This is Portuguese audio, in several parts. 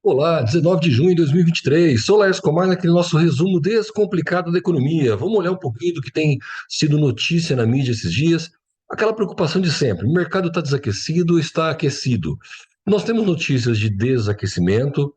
Olá, 19 de junho de 2023. Sou Laércio Comar naquele nosso resumo descomplicado da economia. Vamos olhar um pouquinho do que tem sido notícia na mídia esses dias. Aquela preocupação de sempre: o mercado está desaquecido, está aquecido. Nós temos notícias de desaquecimento.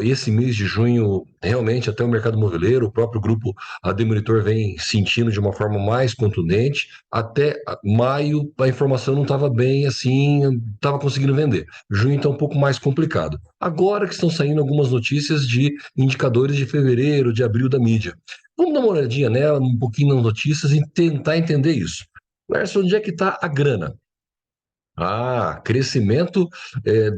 Esse mês de junho, realmente, até o mercado moveleiro, o próprio grupo AD Monitor vem sentindo de uma forma mais contundente. Até maio, a informação não estava bem assim, estava conseguindo vender. Junho está um pouco mais complicado. Agora que estão saindo algumas notícias de indicadores de fevereiro, de abril da mídia. Vamos dar uma olhadinha nela, um pouquinho nas notícias e tentar entender isso. Lércio, onde é que está a grana? Crescimento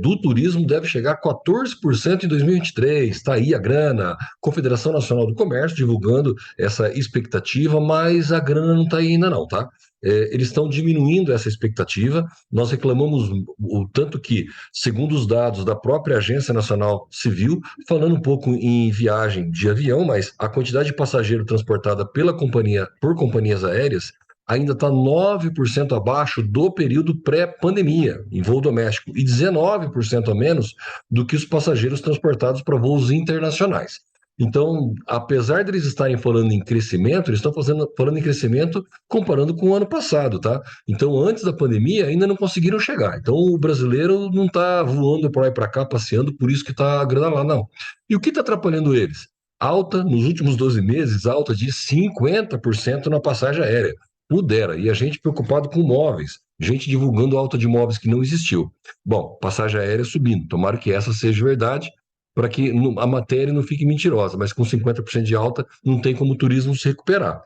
do turismo deve chegar a 14% em 2023. Está aí a grana. Confederação Nacional do Comércio divulgando essa expectativa, mas a grana não está aí ainda não, tá? Eles estão diminuindo essa expectativa. Nós reclamamos o tanto que, segundo os dados da própria Agência Nacional Civil, falando um pouco em viagem de avião, mas a quantidade de passageiro transportada pela companhia por companhias aéreas ainda está 9% abaixo do período pré-pandemia, em voo doméstico, e 19% a menos do que os passageiros transportados para voos internacionais. Então, apesar de eles estarem falando em crescimento, eles estão falando em crescimento comparando com o ano passado, tá? Então, antes da pandemia, ainda não conseguiram chegar. Então, o brasileiro não está voando para lá e para cá, passeando, por isso que está a grana lá, não. E o que está atrapalhando eles? Alta, nos últimos 12 meses, alta de 50% na passagem aérea. Pudera. E a gente preocupado com móveis, gente divulgando alta de móveis que não existiu. Bom, passagem aérea subindo. Tomara que essa seja verdade, para que a matéria não fique mentirosa, mas com 50% de alta não tem como o turismo se recuperar.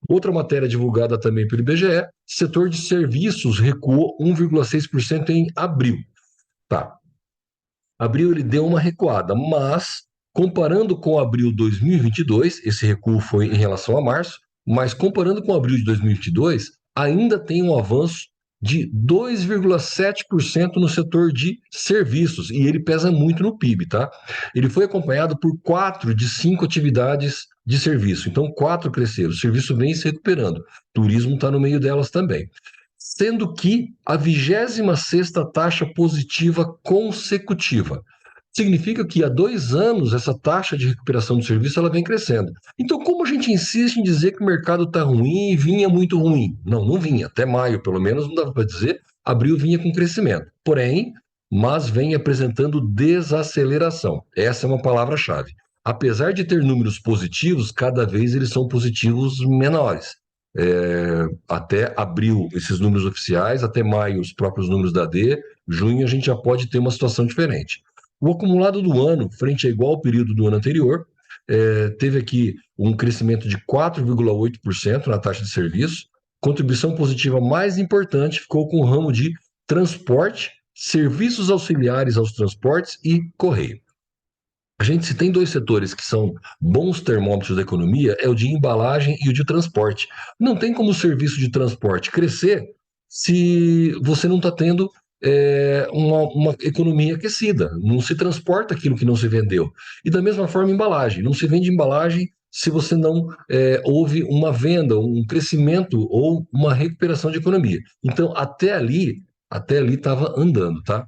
Outra matéria divulgada também pelo IBGE, setor de serviços recuou 1,6% em abril. Tá, abril ele deu uma recuada, mas comparando com abril de 2022, esse recuo foi em relação a março, mas comparando com abril de 2022, ainda tem um avanço de 2,7% no setor de serviços, e ele pesa muito no PIB, tá? Ele foi acompanhado por 4 de 5 atividades de serviço, então 4 cresceram, o serviço vem se recuperando, turismo está no meio delas também, sendo que a 26ª taxa positiva consecutiva. Significa que há 2 anos essa taxa de recuperação do serviço ela vem crescendo. Então, como a gente insiste em dizer que o mercado está ruim e vinha muito ruim? Não, não vinha. Até maio, pelo menos, não dava para dizer. Abril vinha com crescimento. Porém, mas vem apresentando desaceleração. Essa é uma palavra-chave. Apesar de ter números positivos, cada vez eles são positivos menores. Até abril, esses números oficiais, até maio, os próprios números da AD, junho a gente já pode ter uma situação diferente. O acumulado do ano, frente a igual período do ano anterior, teve aqui um crescimento de 4,8% na taxa de serviço. Contribuição positiva mais importante ficou com o ramo de transporte, serviços auxiliares aos transportes e correio. A gente, se tem 2 setores que são bons termômetros da economia, é o de embalagem e o de transporte. Não tem como o serviço de transporte crescer se você não está tendo uma economia aquecida. Não se transporta aquilo que não se vendeu. E da mesma forma, embalagem. Não se vende embalagem se você não houve uma venda, um crescimento ou uma recuperação de economia. Então, até ali estava andando, tá?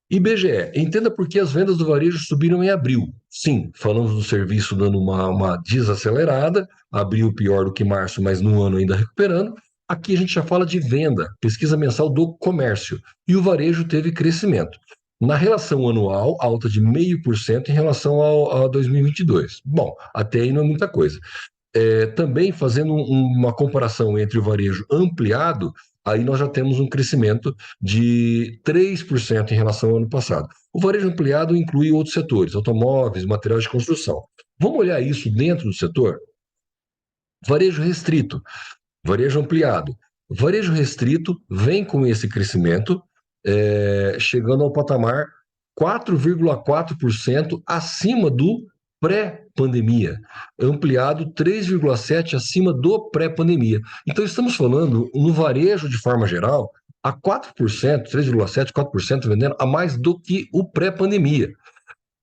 IBGE, entenda por que as vendas do varejo subiram em abril. Sim, falamos do serviço dando uma desacelerada, abril pior do que março, mas no ano ainda recuperando. Aqui a gente já fala de venda, pesquisa mensal do comércio, e o varejo teve crescimento. Na relação anual, alta de 0,5% em relação a 2022. Bom, até aí não é muita coisa. Também fazendo uma comparação entre o varejo ampliado, aí nós já temos um crescimento de 3% em relação ao ano passado. O varejo ampliado inclui outros setores, automóveis, materiais de construção. Vamos olhar isso dentro do setor? Varejo restrito, varejo ampliado. Varejo restrito vem com esse crescimento, chegando ao patamar 4,4% acima do pré-pandemia, ampliado 3,7% acima do pré-pandemia. Então, estamos falando no varejo de forma geral, a 4%, 3,7%, 4% vendendo a mais do que o pré-pandemia.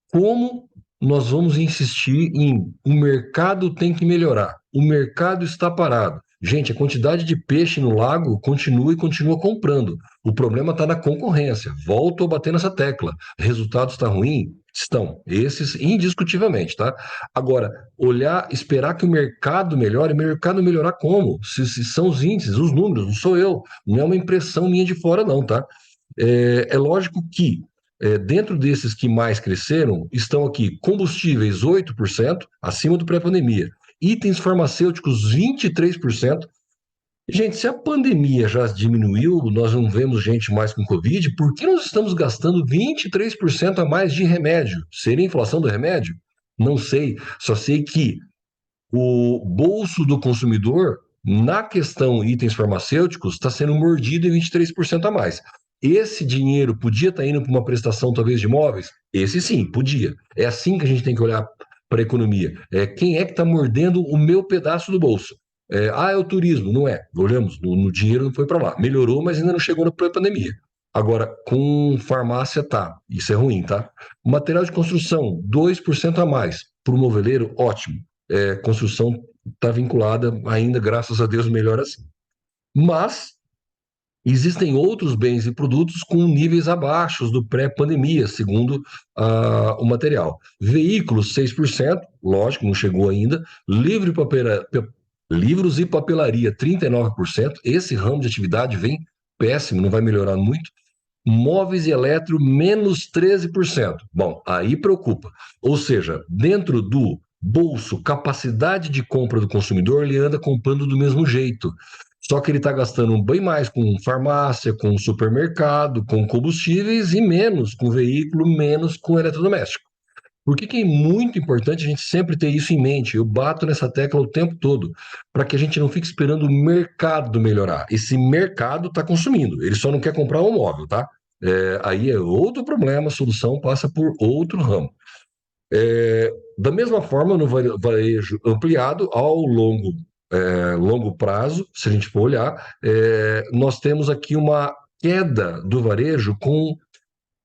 Como nós vamos insistir em o mercado tem que melhorar, o mercado está parado. Gente, a quantidade de peixe no lago continua e continua comprando. O problema está na concorrência. Volto a bater nessa tecla. Resultados está ruim? Estão. Esses, indiscutivelmente, tá? Agora, olhar, esperar que o mercado melhorar como? Se são os índices, os números, não sou eu. Não é uma impressão minha de fora, não, tá? É lógico que dentro desses que mais cresceram, estão aqui combustíveis 8%, acima do pré-pandemia. Itens farmacêuticos 23%. Gente, se a pandemia já diminuiu, nós não vemos gente mais com Covid, por que nós estamos gastando 23% a mais de remédio? Seria a inflação do remédio? Não sei, só sei que o bolso do consumidor, na questão itens farmacêuticos, está sendo mordido em 23% a mais. Esse dinheiro podia estar indo para uma prestação, talvez, de imóveis? Esse sim, podia. É assim que a gente tem que olhar para a economia. Quem é que está mordendo o meu pedaço do bolso? É o turismo, não é. Olhamos, no dinheiro não foi para lá. Melhorou, mas ainda não chegou na pandemia. Agora, com farmácia, tá. Isso é ruim, tá? Material de construção, 2% a mais. Para o moveleiro, ótimo. Construção está vinculada ainda, graças a Deus, melhor assim. Mas existem outros bens e produtos com níveis abaixo do pré-pandemia, segundo o material. Veículos, 6%, lógico, não chegou ainda. Livros e papelaria, 39%. Esse ramo de atividade vem péssimo, não vai melhorar muito. Móveis e eletro, menos 13%. Bom, aí preocupa. Ou seja, dentro do bolso, capacidade de compra do consumidor, ele anda comprando do mesmo jeito. Só que ele está gastando bem mais com farmácia, com supermercado, com combustíveis e menos com veículo, menos com eletrodoméstico. Por que é muito importante a gente sempre ter isso em mente? Eu bato nessa tecla o tempo todo, para que a gente não fique esperando o mercado melhorar. Esse mercado está consumindo, ele só não quer comprar um móvel, tá? Aí é outro problema, a solução passa por outro ramo. Da mesma forma, no varejo ampliado, ao longo prazo, se a gente for olhar, nós temos aqui uma queda do varejo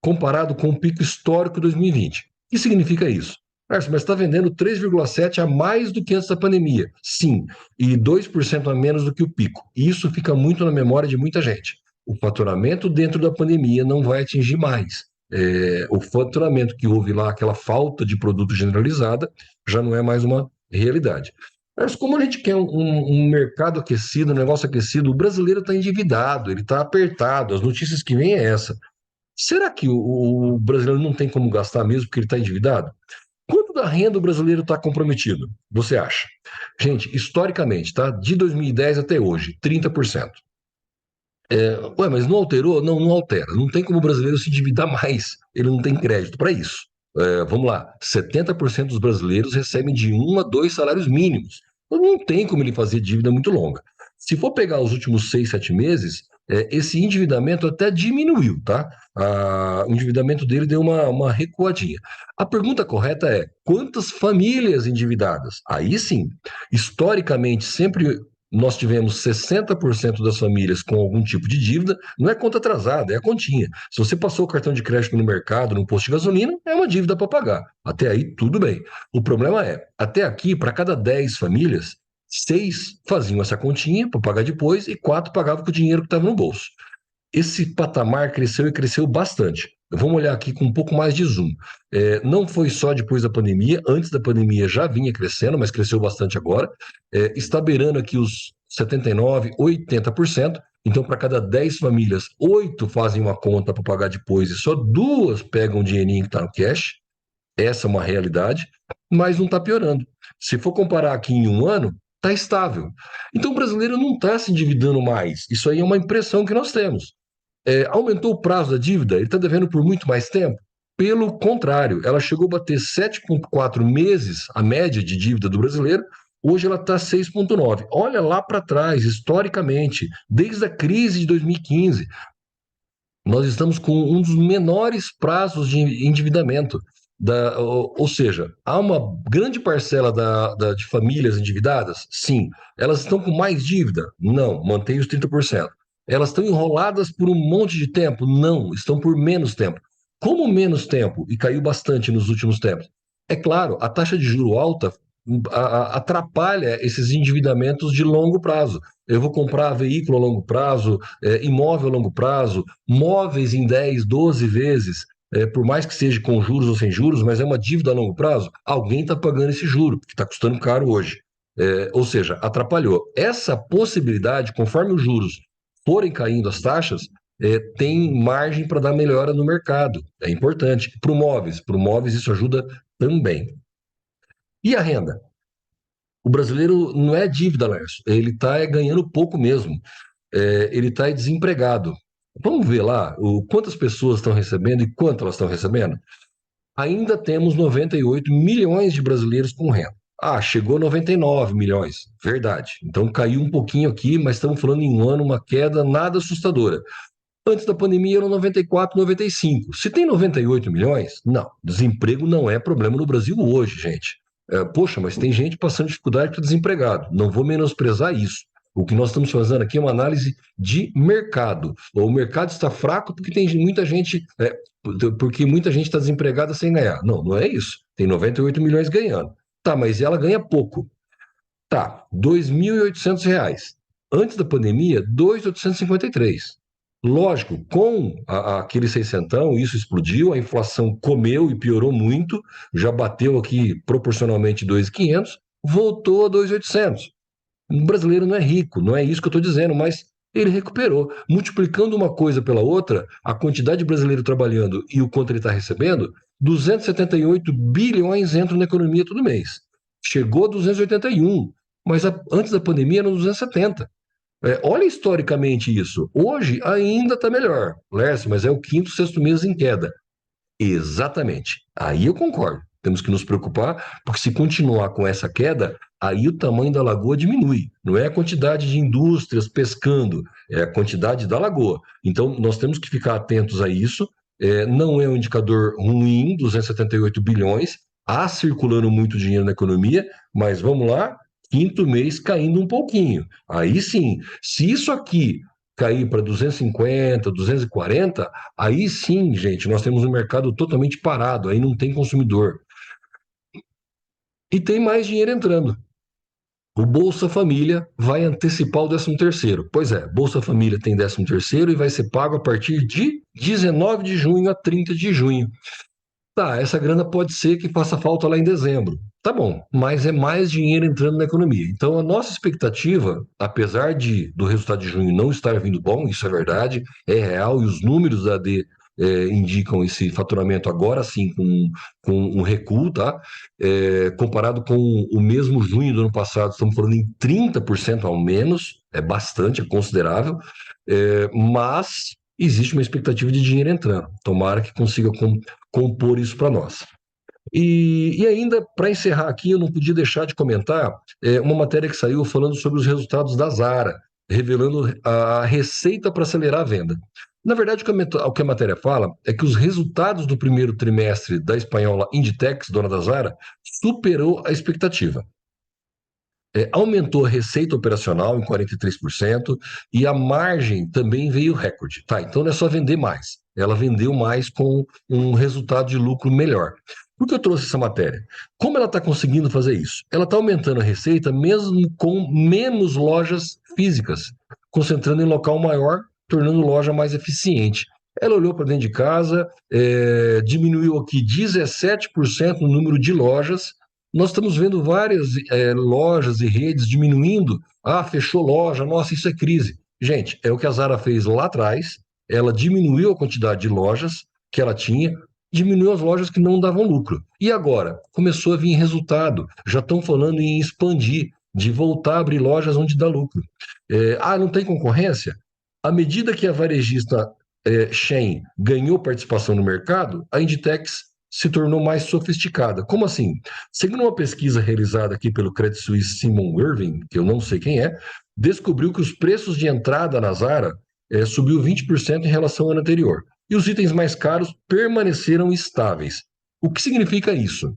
comparado com o pico histórico de 2020. O que significa isso? Mas está vendendo 3,7% a mais do que antes da pandemia. Sim, e 2% a menos do que o pico. Isso fica muito na memória de muita gente. O faturamento dentro da pandemia não vai atingir mais. O faturamento que houve lá, aquela falta de produto generalizada, já não é mais uma realidade. Mas como a gente quer um mercado aquecido, um negócio aquecido, o brasileiro está endividado, ele está apertado, as notícias que vêm é essa. Será que o brasileiro não tem como gastar mesmo porque ele está endividado? Quanto da renda o brasileiro está comprometido? Você acha? Gente, historicamente, tá? De 2010 até hoje, 30%. Mas não alterou? Não, não altera. Não tem como o brasileiro se endividar mais. Ele não tem crédito para isso. Vamos lá, 70% dos brasileiros recebem de 1 a 2 salários mínimos. Então não tem como ele fazer dívida muito longa. Se for pegar os últimos 6, 7 meses, esse endividamento até diminuiu, tá? O endividamento dele deu uma recuadinha. A pergunta correta é: quantas famílias endividadas? Aí sim, historicamente, sempre nós tivemos 60% das famílias com algum tipo de dívida, não é conta atrasada, é a continha. Se você passou o cartão de crédito no mercado, no posto de gasolina, é uma dívida para pagar. Até aí, tudo bem. O problema é, até aqui, para cada 10 famílias, 6 faziam essa continha para pagar depois e 4 pagavam com o dinheiro que estava no bolso. Esse patamar cresceu e cresceu bastante. Vamos olhar aqui com um pouco mais de zoom. Não foi só depois da pandemia, antes da pandemia já vinha crescendo, mas cresceu bastante agora. Está beirando aqui os 79%, 80%. Então, para cada 10 famílias, 8 fazem uma conta para pagar depois e só 2 pegam o dinheirinho que está no cash. Essa é uma realidade, mas não está piorando. Se for comparar aqui em um ano, está estável. Então, o brasileiro não está se endividando mais. Isso aí é uma impressão que nós temos. Aumentou o prazo da dívida? Ele está devendo por muito mais tempo? Pelo contrário, ela chegou a bater 7,4 meses a média de dívida do brasileiro, hoje ela está 6,9. Olha lá para trás, historicamente, desde a crise de 2015, nós estamos com um dos menores prazos de endividamento. Ou seja, há uma grande parcela de famílias endividadas? Sim. Elas estão com mais dívida? Não, mantém os 30%. Elas estão enroladas por um monte de tempo? Não, estão por menos tempo. Como menos tempo, e caiu bastante nos últimos tempos? É claro, a taxa de juro alta atrapalha esses endividamentos de longo prazo. Eu vou comprar veículo a longo prazo, imóvel a longo prazo, móveis em 10, 12 vezes, por mais que seja com juros ou sem juros, mas é uma dívida a longo prazo, alguém está pagando esse juro, que está custando caro hoje. Ou seja, atrapalhou. Essa possibilidade, conforme os juros forem caindo as taxas, tem margem para dar melhora no mercado. É importante. Para móveis isso ajuda também. E a renda? O brasileiro não é dívida, Lércio. Ele está ganhando pouco mesmo. Ele está desempregado. Vamos ver lá quantas pessoas estão recebendo e quanto elas estão recebendo? Ainda temos 98 milhões de brasileiros com renda. Ah, chegou a 99 milhões. Verdade. Então caiu um pouquinho aqui, mas estamos falando em um ano, uma queda nada assustadora. Antes da pandemia eram 94, 95. Se tem 98 milhões, não. Desemprego não é problema no Brasil hoje, gente. Poxa, mas tem gente passando dificuldade para desempregado. Não vou menosprezar isso. O que nós estamos fazendo aqui é uma análise de mercado. O mercado está fraco porque tem muita gente, porque muita gente está desempregada sem ganhar. Não, não é isso. Tem 98 milhões ganhando. Tá, mas ela ganha pouco. Tá, R$ 2.800. Antes da pandemia, 2.853. Lógico, com aquele seiscentão, isso explodiu, a inflação comeu e piorou muito, já bateu aqui proporcionalmente 2.500, voltou a 2.800. O brasileiro não é rico, não é isso que eu estou dizendo, mas ele recuperou. Multiplicando uma coisa pela outra, a quantidade de brasileiro trabalhando e o quanto ele está recebendo, 278 bilhões entram na economia todo mês. Chegou a 281, mas antes da pandemia eram 270. Olha historicamente isso. Hoje ainda está melhor, Lércio, mas é o quinto, sexto mês em queda. Exatamente. Aí eu concordo. Temos que nos preocupar, porque se continuar com essa queda, aí o tamanho da lagoa diminui. Não é a quantidade de indústrias pescando, é a quantidade da lagoa. Então, nós temos que ficar atentos a isso. Não é um indicador ruim, 278 bilhões. Há circulando muito dinheiro na economia, mas vamos lá, quinto mês caindo um pouquinho. Aí sim, se isso aqui cair para 250, 240, aí sim, gente, nós temos um mercado totalmente parado, aí não tem consumidor. E tem mais dinheiro entrando. O Bolsa Família vai antecipar o 13º. Pois é, Bolsa Família tem 13º e vai ser pago a partir de 19 de junho a 30 de junho. Tá, essa grana pode ser que faça falta lá em dezembro. Tá bom, mas é mais dinheiro entrando na economia. Então, a nossa expectativa, apesar do resultado de junho não estar vindo bom, isso é verdade, é real, e os números da AD indicam esse faturamento agora sim com um recuo, tá? Comparado com o mesmo junho do ano passado, estamos falando em 30% ao menos, é bastante, é considerável, mas existe uma expectativa de dinheiro entrando. Tomara que consiga compor isso para nós. E ainda, para encerrar aqui, eu não podia deixar de comentar uma matéria que saiu falando sobre os resultados da Zara, revelando a receita para acelerar a venda. Na verdade, o que a matéria fala é que os resultados do primeiro trimestre da espanhola Inditex, dona da Zara, superou a expectativa. Aumentou a receita operacional em 43% e a margem também veio recorde. Tá, então não é só vender mais. Ela vendeu mais com um resultado de lucro melhor. Por que eu trouxe essa matéria? Como ela está conseguindo fazer isso? Ela está aumentando a receita mesmo com menos lojas físicas, concentrando em local maior, tornando a loja mais eficiente. Ela olhou para dentro de casa, diminuiu aqui 17% o número de lojas. Nós estamos vendo várias lojas e redes diminuindo. Ah, fechou loja, nossa, isso é crise. Gente, é o que a Zara fez lá atrás. Ela diminuiu a quantidade de lojas que ela tinha, diminuiu as lojas que não davam lucro. E agora? Começou a vir resultado. Já estão falando em expandir, de voltar a abrir lojas onde dá lucro. Não tem concorrência? À medida que a varejista Shein ganhou participação no mercado, a Inditex se tornou mais sofisticada. Como assim? Segundo uma pesquisa realizada aqui pelo Credit Suisse Simon Irving, que eu não sei quem é, descobriu que os preços de entrada na Zara subiu 20% em relação ao ano anterior. E os itens mais caros permaneceram estáveis. O que significa isso?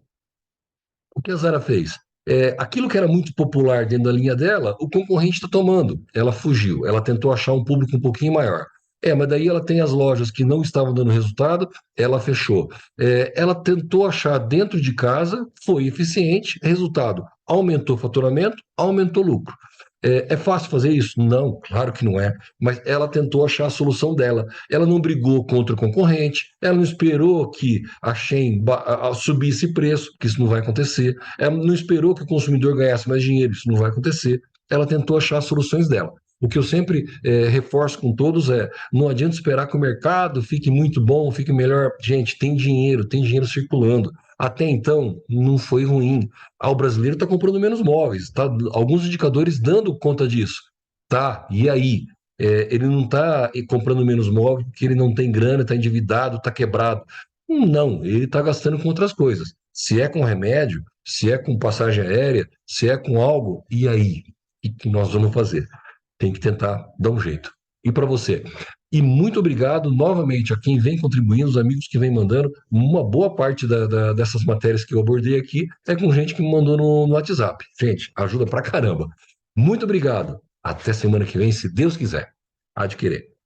O que a Zara fez? Aquilo que era muito popular dentro da linha dela, o concorrente está tomando. Ela fugiu, ela tentou achar um público um pouquinho maior. Mas daí ela tem as lojas que não estavam dando resultado, ela fechou. Ela tentou achar dentro de casa, foi eficiente, resultado, aumentou o faturamento, aumentou o lucro. É fácil fazer isso? Não, claro que não é. Mas ela tentou achar a solução dela. Ela não brigou contra o concorrente, ela não esperou que a Shein subisse preço, que isso não vai acontecer. Ela não esperou que o consumidor ganhasse mais dinheiro, isso não vai acontecer. Ela tentou achar as soluções dela. O que eu sempre reforço com todos é: não adianta esperar que o mercado fique muito bom, fique melhor. Gente, tem dinheiro circulando. Até então, não foi ruim. O brasileiro está comprando menos móveis, tá? Alguns indicadores dando conta disso. Tá, e aí? Ele não está comprando menos móveis porque ele não tem grana, está endividado, está quebrado. Não, ele está gastando com outras coisas. Se é com remédio, se é com passagem aérea, se é com algo, e aí? O que nós vamos fazer? Tem que tentar dar um jeito. E para você? E muito obrigado novamente a quem vem contribuindo, os amigos que vem mandando. Uma boa parte dessas matérias que eu abordei aqui é com gente que me mandou no WhatsApp. Gente, ajuda pra caramba. Muito obrigado. Até semana que vem, se Deus quiser. Adquirir.